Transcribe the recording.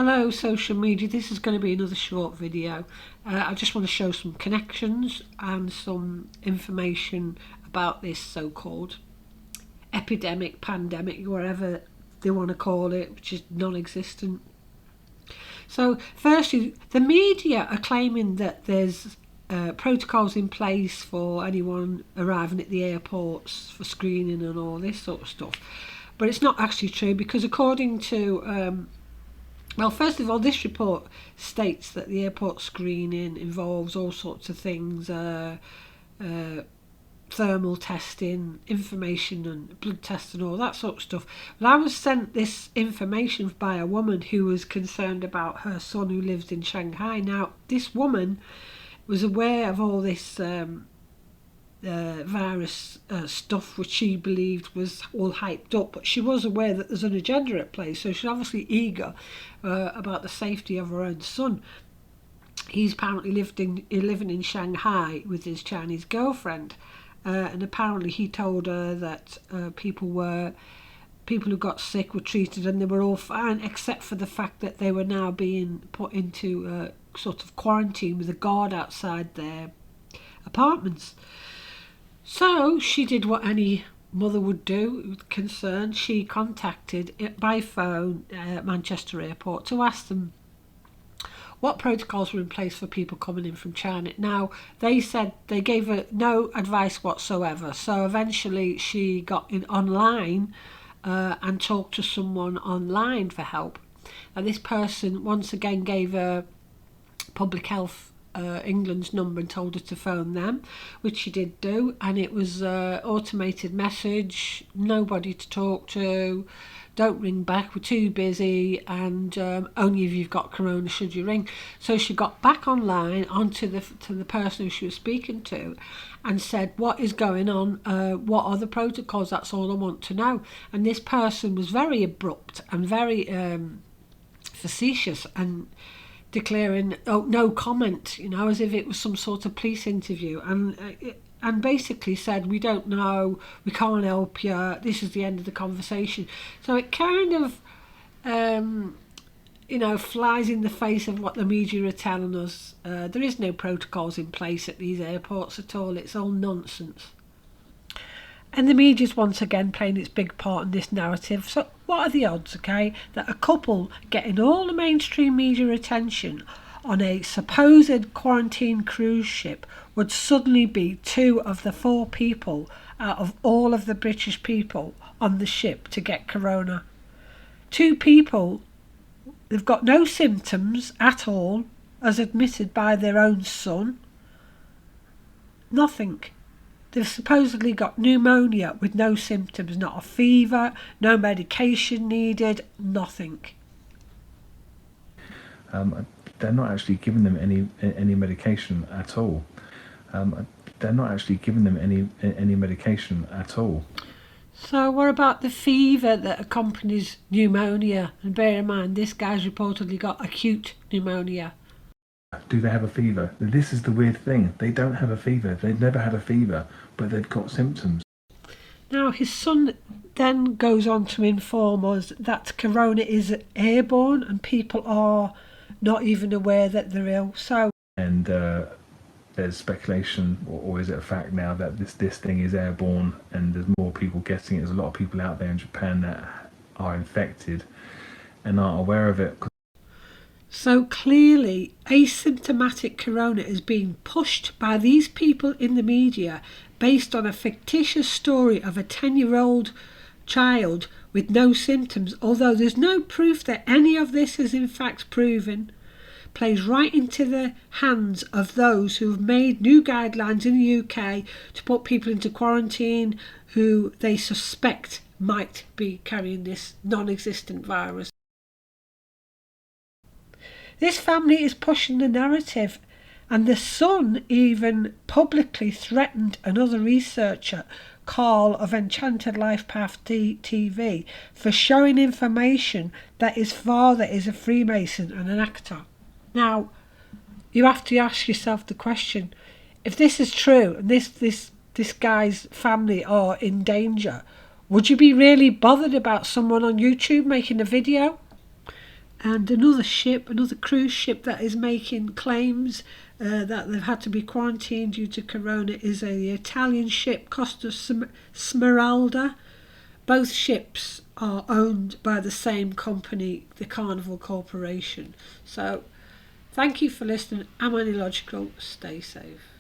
Hello social media, this is going to be another short video. I just want to show some connections and some information about this so-called epidemic, pandemic, whatever they want to call it, which is non-existent. So firstly, the media are claiming that there's protocols in place for anyone arriving at the airports for screening and all this sort of stuff. But it's not actually true, because according to well, first of all, this report states that the airport screening involves all sorts of things, thermal testing, information and blood tests and all that sort of stuff. Well, I was sent this information by a woman who was concerned about her son who lives in Shanghai. Now, this woman was aware of all this virus stuff, which she believed was all hyped up, but she was aware that there's an agenda at play, so she's obviously eager about the safety of her own son. He's apparently living in Shanghai with his Chinese girlfriend, and apparently he told her that people who got sick were treated and they were all fine, except for the fact that they were now being put into sort of quarantine with a guard outside their apartments. So she did what any mother would do with concern. She contacted by phone Manchester Airport to ask them what protocols were in place for people coming in from China. Now, they said they gave her no advice whatsoever. So eventually she got in online and talked to someone online for help. And this person once again gave her Public Health England's number and told her to phone them, which she did do, and it was automated message, nobody to talk to, don't ring back, we're too busy, and only if you've got corona should you ring. So she got back online onto the person who she was speaking to and said, what is going on, what are the protocols, that's all I want to know. And this person was very abrupt and very facetious and declaring, oh, no comment, as if it was some sort of police interview, and basically said, we don't know, we can't help you, this is the end of the conversation. So it kind of flies in the face of what the media are telling us. There is no protocols in place at these airports at all. It's all nonsense. And the media's once again playing its big part in this narrative. So what are the odds, okay, that a couple getting all the mainstream media attention on a supposed quarantine cruise ship would suddenly be two of the four people out of all of the British people on the ship to get corona? Two people, they've got no symptoms at all, as admitted by their own son. Nothing. They've supposedly got pneumonia with no symptoms, not a fever, no medication needed, nothing. They're not actually giving them any medication at all. They're not actually giving them any medication at all. So what about the fever that accompanies pneumonia? And bear in mind, this guy's reportedly got acute pneumonia. Do they have a fever? This is the weird thing. They don't have a fever. They've never had a fever, but they've got symptoms. Now, his son then goes on to inform us that corona is airborne and people are not even aware that they're ill. So, and there's speculation, or is it a fact now, that this thing is airborne and there's more people getting it. There's a lot of people out there in Japan that are infected and aren't aware of it. So clearly, asymptomatic corona is being pushed by these people in the media based on a fictitious story of a 10-year-old child with no symptoms, although there's no proof that any of this is in fact proven. Plays right into the hands of those who have made new guidelines in the UK to put people into quarantine who they suspect might be carrying this non-existent virus. This family is pushing the narrative, and the son even publicly threatened another researcher, Carl of Enchanted Life Path TV, for showing information that his father is a Freemason and an actor. Now, you have to ask yourself the question, if this is true and this guy's family are in danger, would you be really bothered about someone on YouTube making a video? And another cruise ship that is making claims that they've had to be quarantined due to corona is the Italian ship Costa Smeralda. Both ships are owned by the same company, the Carnival Corporation. So thank you for listening. Am I illogical? Stay safe.